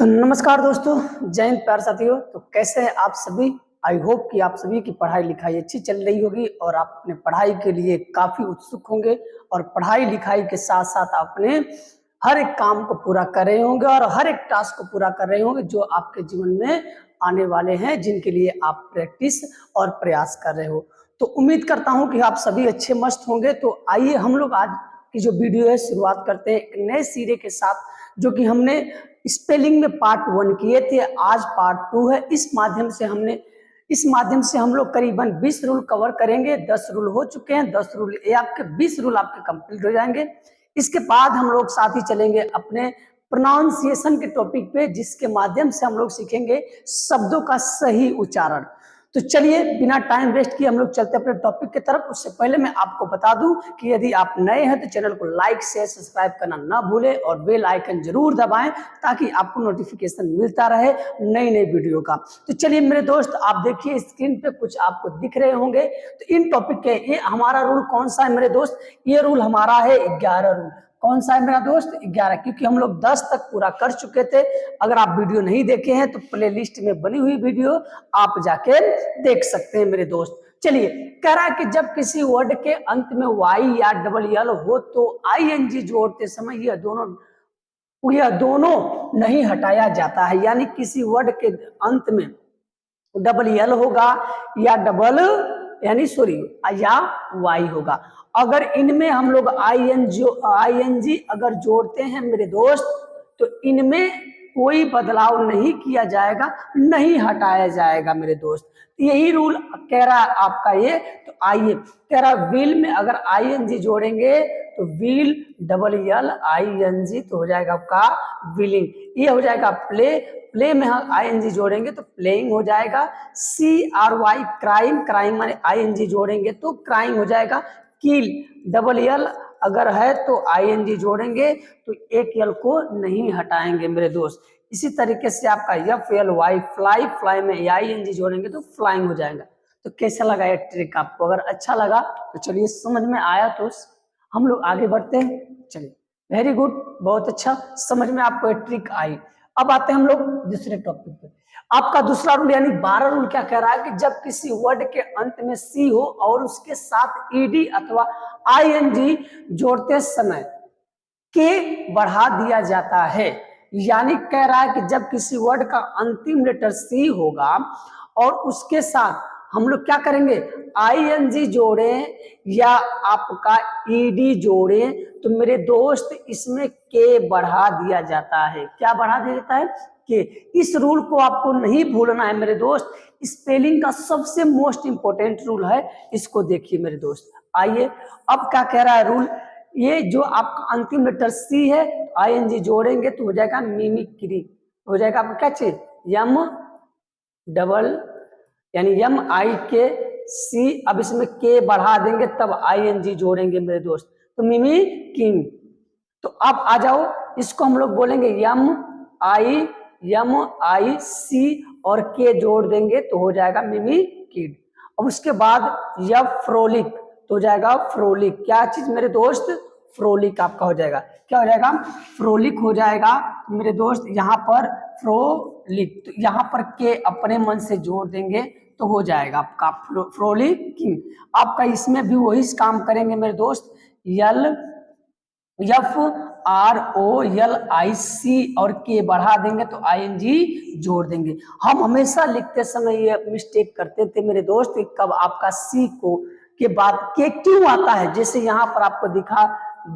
तो नमस्कार दोस्तों, जय हिंद प्यारे साथियों। तो कैसे हैं आप सभी। आई होप कि आप सभी की पढ़ाई लिखाई अच्छी चल रही होगी और आप अपने पढ़ाई के लिए काफी उत्सुक होंगे और पढ़ाई लिखाई के साथ साथ अपने हर एक काम को पूरा कर रहे होंगे और हर एक टास्क को पूरा कर रहे होंगे जो आपके जीवन में आने वाले हैं, जिनके लिए आप प्रैक्टिस और प्रयास कर रहे हो। तो उम्मीद करता हूं कि आप सभी अच्छे मस्त होंगे। तो आइए हम लोग आज की जो वीडियो है शुरुआत करते हैं एक नए सिरे के साथ, जो कि हमने स्पेलिंग में पार्ट 1 किए थे। आज पार्ट 2 है। इस माध्यम से हम लोग करीबन 20 रूल कवर करेंगे। 10 रूल हो चुके हैं, 10 रूल ये आपके 20 रूल आपके कंप्लीट हो जाएंगे। इसके बाद हम लोग साथ ही चलेंगे अपने प्रोनाउंसिएशन के टॉपिक पे, जिसके माध्यम से हम लोग सीखेंगे शब्दों का सही उच्चारण। तो चलिए बिना टाइम वेस्ट किए हम लोग चलते अपने टॉपिक की तरफ। उससे पहले मैं आपको बता दूं कि यदि आप नए हैं तो चैनल को लाइक शेयर सब्सक्राइब करना ना भूलें और बेल आइकन जरूर दबाएं ताकि आपको नोटिफिकेशन मिलता रहे नई नई वीडियो का। तो चलिए मेरे दोस्त, आप देखिए स्क्रीन पे कुछ आपको दिख रहे होंगे। तो इन टॉपिक के ये हमारा रूल कौन सा है मेरे दोस्त? ये रूल हमारा है 11 रूल। कौन सा है मेरा दोस्त? 11, क्योंकि हम लोग 10 तक पूरा कर चुके थे। अगर आप वीडियो नहीं देखे हैं तो प्लेलिस्ट में बनी हुई वीडियो आप जाके देख सकते हैं मेरे दोस्त। चलिए, कह रहा है कि जब किसी वर्ड के अंत में वाई या डबल यल हो तो आईएनजी जोड़ते समय यह दोनों नहीं हटाया जाता है। यानी किसी वर्ड के अंत में डबल यल होगा या या वाई होगा। अगर इनमें हम लोग आईएनजी अगर जोड़ते हैं मेरे दोस्त तो इनमें कोई बदलाव नहीं किया जाएगा, नहीं हटाया जाएगा मेरे दोस्त। यही रूल कह रहा है आपका ये। तो आइए, कह रहा विल में अगर आईएनजी जोड़ेंगे तो विल डबल यल आईएनजी तो हो जाएगा आपका विलिंग। ये हो जाएगा प्ले में हम आईएनजी जोड़ेंगे तो प्लेइंग हो जाएगा। CRY क्राइम माने आईएनजी जोड़ेंगे तो क्राइम हो जाएगा। किल डबल यल अगर है तो आईएनजी जोड़ेंगे तो एक यल को नहीं हटाएंगे मेरे दोस्त। इसी तरीके से आपका FLY फ्लाई में आईएनजी जोड़ेंगे तो फ्लाइंग हो जाएगा। तो कैसा लगा ये ट्रिक आपको? अगर अच्छा लगा तो चलिए, समझ में आया तो हम लोग आगे बढ़ते हैं। चलिए, वेरी गुड, बहुत अच्छा, समझ में आपको ये ट्रिक आई। अब आते हैं हम लोग दूसरे टॉपिक पे। आपका दूसरा रूल यानी 12 रूल क्या कह रहा है कि जब किसी वर्ड के अंत में सी हो और उसके साथ ईडी अथवा आईएनजी जोड़ते समय के बढ़ा दिया जाता है। यानी कह रहा है कि जब किसी वर्ड का अंतिम लेटर सी होगा और उसके साथ हम लोग क्या करेंगे, आईएनजी जोड़ें या आपका ईडी जोड़ें तो मेरे दोस्त इसमें के बढ़ा दिया जाता है। क्या बढ़ा दिया जाता है? के। इस रूल को आपको नहीं भूलना है मेरे दोस्त। स्पेलिंग का सबसे मोस्ट इंपोर्टेंट रूल है, इसको देखिए मेरे दोस्त। आइए, अब क्या कह रहा है रूल? ये जो आपका अंतिम लेटर सी है, आईएनजी जोड़ेंगे तो हो जाएगा मिमिक्री, हो जाएगा आपका क्या चीज, यम डबल यानी MIKC। अब इसमें के बढ़ा देंगे तब आईएनजी जोड़ेंगे मेरे दोस्त, तो मिमिकिंग। तो अब आ जाओ, इसको हम लोग बोलेंगे MIC और के जोड़ देंगे तो हो जाएगा मिमिकिड। अब उसके बाद फ्रोलिक तो हो जाएगा फ्रोलिक। क्या चीज मेरे दोस्त? फ्रोलिक आपका हो जाएगा। क्या हो जाएगा? फ्रोलिक हो जाएगा मेरे दोस्त। यहाँ पर फ्रोलिक, तो यहाँ पर के अपने मन से जोड़ देंगे तो हो जाएगा आपका फ्रोलिकिंग। आपका इसमें भी वही काम करेंगे मेरे दोस्त। FROLIC और के बढ़ा देंगे तो ING जोड़ देंगे। हम हमेशा लिखते समय ये मिस्टेक करते थे मेरे दोस्त, कब आपका सी को के बाद के क्यों आता है। जैसे यहाँ पर आपको दिखा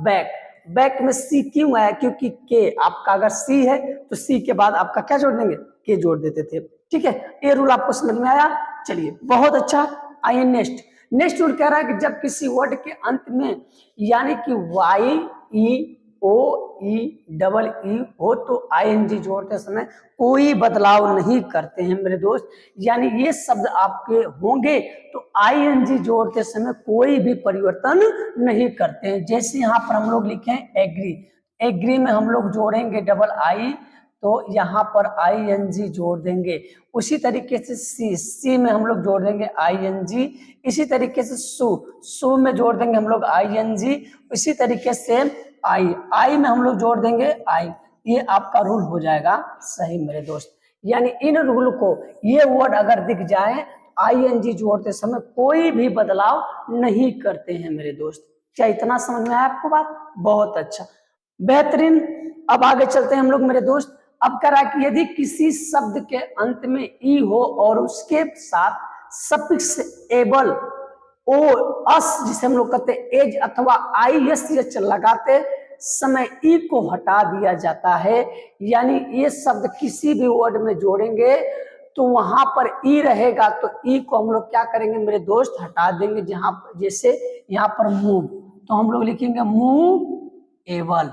बैक में सी क्यों आया, क्योंकि के आपका अगर सी है तो सी के बाद आपका क्या जोड़ देंगे, के जोड़ देते थे। ठीक है, ये रूल आपको समझ में आया? चलिए, बहुत अच्छा। आइए नेक्स्ट रूल कह रहा है कि जब किसी वर्ड के अंत में यानी कि YEOE हो तो ING जोड़ते समय कोई बदलाव नहीं करते हैं मेरे दोस्त। यानी ये शब्द आपके होंगे तो ING जोड़ते समय कोई भी परिवर्तन नहीं करते हैं। जैसे यहाँ पर हम लोग लिखे एग्री में हम लोग जोड़ेंगे डबल आई तो यहाँ पर ING जोड़ देंगे। उसी तरीके से सी में हम लोग जोड़ देंगे ING। इसी तरीके से सू में जोड़ देंगे हम लोग ING। इसी तरीके से आई में हम लोग जोड़ देंगे आई। ये आपका रूल हो जाएगा सही मेरे दोस्त। यानी इन रूल को, ये वर्ड अगर दिख जाए आईएनजी जोड़ते समय कोई भी बदलाव नहीं करते हैं मेरे दोस्त। क्या इतना समझ में आया आपको बात? बहुत अच्छा, बेहतरीन। अब आगे चलते हैं हम लोग मेरे दोस्त। अब कह रहा है कि यदि किसी शब्द के अंत में ई हो और उसके साथ सफिक्स एबल ओ अस जिसे हम लोग कहते हैं एज अथवा आई एस एच लगाते समय ई को हटा दिया जाता है। यानी ये शब्द किसी भी वर्ड में जोड़ेंगे तो वहां पर ई रहेगा, तो ई को हम लोग क्या करेंगे मेरे दोस्त? हटा देंगे। जहां जैसे यहाँ पर मूव, तो हम लोग लिखेंगे मूव एबल,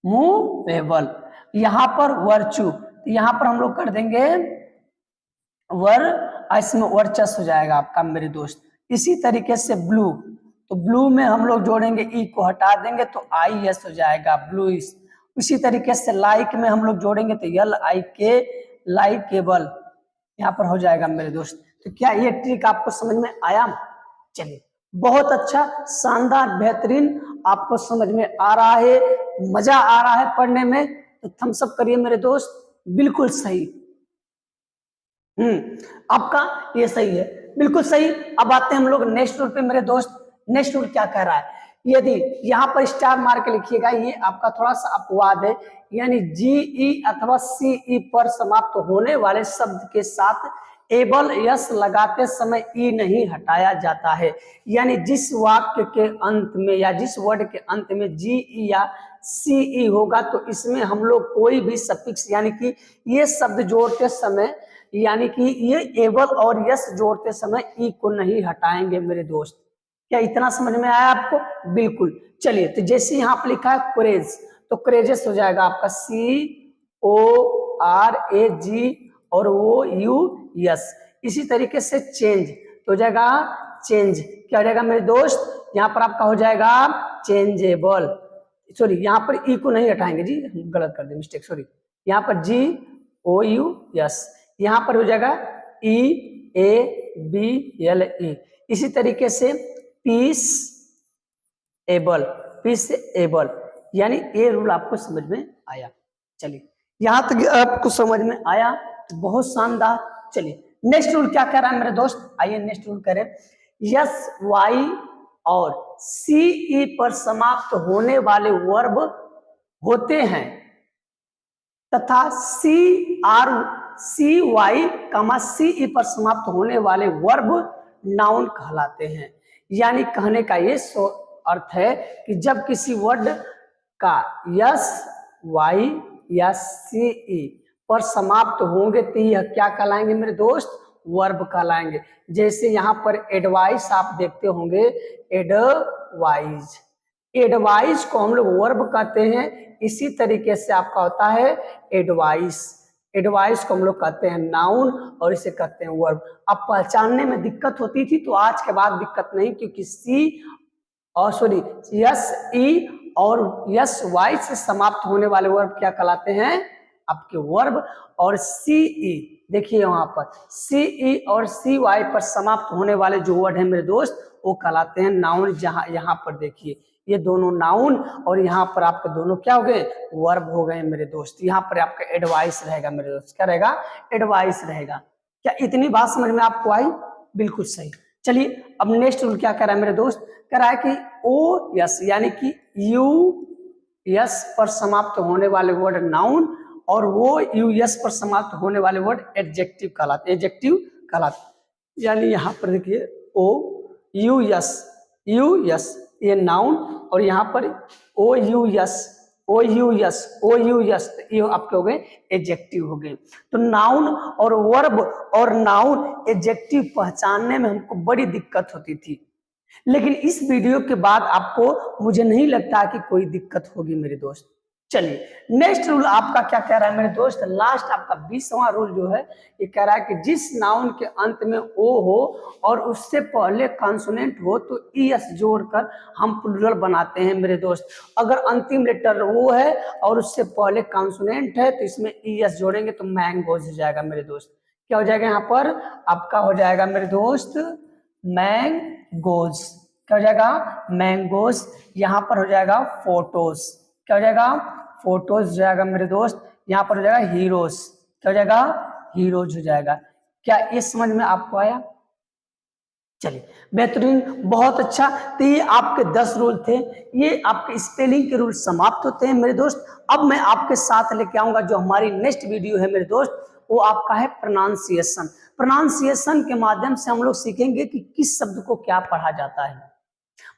मूव एबल। यहाँ पर वर्चू, तो यहाँ पर हम लोग कर देंगे वर, इसमें वर्चस्व हो जाएगा आपका मेरे दोस्त। इसी तरीके से ब्लू, तो ब्लू में हम लोग जोड़ेंगे ई को हटा देंगे तो आई एस हो जाएगा ब्लूइश। उसी तरीके से लाइक में हम लोग जोड़ेंगे तो यल आई के लाइकेबल यहाँ पर हो जाएगा मेरे दोस्त। तो क्या ये ट्रिक आपको समझ में आया? चलिए, बहुत अच्छा, शानदार, बेहतरीन, आपको समझ में आ रहा है, मजा आ रहा है पढ़ने में, तो थम्स अप करिए मेरे दोस्त। बिल्कुल सही, आपका ये सही है, बिल्कुल सही। अब आते हैं हम लोग नेक्स्ट रूल पे मेरे दोस्त। नेक्स्ट रूल क्या कह रहा है? यदि यहाँ पर स्टार मार के लिखिएगा, ये आपका थोड़ा सा अपवाद है। यानी जीई अथवा सीई पर समाप्त होने वाले शब्द के साथ एबल यस लगाते समय ई नहीं हटाया जाता है। यानी जिस वाक्य के अंत में या जिस वर्ड के अंत में जीई या सीई होगा तो इसमें हम लोग कोई भी सफिक्स यानी कि ये शब्द जोड़ते समय, यानी कि ये एबल और यस जोड़ते समय ई को नहीं हटाएंगे मेरे दोस्त। क्या इतना समझ में आया आपको? बिल्कुल। चलिए, तो जैसे यहाँ पर लिखा है क्रेज, तो क्रेजेस हो जाएगा आपका CORAG और OUS। इसी तरीके से चेंज तो हो जाएगा चेंज। क्या हो जाएगा मेरे दोस्त? यहाँ पर आपका हो जाएगा चेंजेबल। सॉरी, यहाँ पर ई को नहीं हटाएंगे जी, गलत कर दे, मिस्टेक, सॉरी। यहाँ पर GOUS, यहाँ पर हो जाएगा EABLE। इसी तरीके से पीस एबल, पीस एबल। यानी ये रूल आपको समझ में आया? चलिए, यहां तक आपको समझ में आया तो बहुत शानदार। चलिए, नेक्स्ट रूल क्या कह रहा है मेरे दोस्त? आइए नेक्स्ट रूल करें। यस, वाई और सीई पर समाप्त होने वाले वर्ब होते हैं तथा CY, CE पर समाप्त होने वाले वर्ब नाउन कहलाते हैं। यानी कहने का ये अर्थ है कि जब किसी वर्ड का यस, वाई या सीई पर समाप्त होंगे तो यह क्या कहलाएंगे मेरे दोस्त? वर्ब कहलाएंगे। जैसे यहाँ पर एडवाइस आप देखते होंगे, एडवाइज, एडवाइस को हम लोग वर्ब कहते हैं। इसी तरीके से आपका होता है एडवाइस, एडवाइस को हम लोग कहते हैं नाउन और इसे कहते हैं वर्ब। अब पहचानने में दिक्कत होती थी, तो आज के बाद दिक्कत नहीं, क्योंकि यस ई और यस वाई से समाप्त होने वाले वर्ब क्या कहलाते हैं? आपके वर्ब। और सीई, देखिए वहां पर सीई और सी वाई पर समाप्त होने वाले जो वर्ड है मेरे दोस्त, वो कहलाते हैं नाउन। जहां यहाँ पर देखिए ये दोनों नाउन और यहाँ पर आपके दोनों क्या हो गए? वर्ब हो गए मेरे दोस्त। यहाँ पर आपका एडवाइस रहेगा मेरे दोस्त। क्या रहेगा? एडवाइस रहेगा। क्या इतनी बात समझ में आपको आई? बिल्कुल सही। चलिए, अब नेक्स्ट रूल क्या कर रहा है मेरे दोस्त? कह रहा है कि ओ यस यानी कि यू यस पर समाप्त होने वाले वर्ड नाउन और वो यू यस पर समाप्त होने वाले वर्ड एडजेक्टिव कहलाते, एडजेक्टिव कहलाते। यानी यहाँ पर देखिए ओ यू यस ये नाउन और यहाँ पर ओ यू यस ये आपके हो गए एडजेक्टिव हो गए। तो नाउन और वर्ब और नाउन एडजेक्टिव पहचानने में हमको बड़ी दिक्कत होती थी, लेकिन इस वीडियो के बाद आपको मुझे नहीं लगता कि कोई दिक्कत होगी मेरे दोस्त। चलिए, नेक्स्ट रूल आपका क्या कह रहा है मेरे दोस्त? लास्ट आपका 20वां रूल जो है, ये कह रहा है कि जिस नाउन के अंत में ओ हो और उससे पहले कॉन्सोनेंट हो तो ईएस जोड़कर हम प्लूरल बनाते हैं मेरे दोस्त। अगर अंतिम लेटर ओ है और उससे पहले कॉन्सोनेंट है तो इसमें ईएस जोड़ेंगे तो मैंगोज हो जाएगा मेरे दोस्त। क्या हो जाएगा? यहाँ पर आपका हो जाएगा मेरे दोस्त मैंगोज। क्या हो जाएगा? मैंगोज। यहाँ पर हो जाएगा फोटोज। क्या हो जाएगा? फोटोज हो जाएगा मेरे दोस्त, यहाँ पर हो जाएगा हीरोज, क्या हो जाएगा, हीरोज हो जाएगा। क्या ये समझ में आपको आया? चलिए बेहतरीन, बहुत अच्छा। तो ये आपके 10 रूल थे, ये आपके स्पेलिंग के रूल समाप्त होते हैं मेरे दोस्त। अब मैं आपके साथ लेके आऊंगा जो हमारी नेक्स्ट वीडियो है मेरे दोस्त, वो आपका है प्रोनाउंसिएशन। प्रोनाउंसिएशन के माध्यम से हम लोग सीखेंगे कि किस शब्द को क्या पढ़ा जाता है,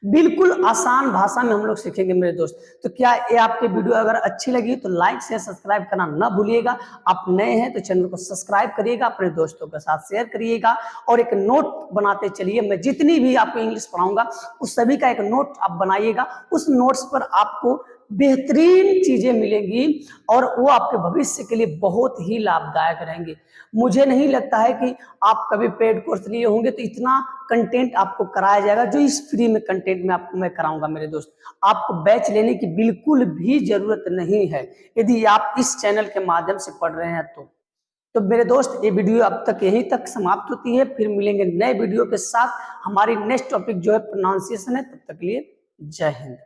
बिल्कुल आसान भाषा में हम लोग सीखेंगे मेरे दोस्त। तो क्या ये आपके वीडियो अगर अच्छी लगी तो लाइक शेयर सब्सक्राइब करना ना भूलिएगा। आप नए हैं तो चैनल को सब्सक्राइब करिएगा, अपने दोस्तों के साथ शेयर करिएगा, और एक नोट बनाते चलिए। मैं जितनी भी आपको इंग्लिश पढ़ाऊंगा उस सभी का एक नोट आप बनाइएगा। उस नोट्स पर आपको बेहतरीन चीजें मिलेंगी और वो आपके भविष्य के लिए बहुत ही लाभदायक रहेंगे। मुझे नहीं लगता है कि आप कभी पेड कोर्स लिए होंगे तो इतना कंटेंट आपको कराया जाएगा जो इस फ्री में कंटेंट में आपको मैं कराऊंगा मेरे दोस्त। आपको बैच लेने की बिल्कुल भी जरूरत नहीं है यदि आप इस चैनल के माध्यम से पढ़ रहे हैं तो मेरे दोस्त ये वीडियो अब तक यहीं तक समाप्त होती है। फिर मिलेंगे नए वीडियो के साथ। हमारी नेक्स्ट टॉपिक जो है प्रोनाउंसिएशन है। तब तक के लिए जय हिंद।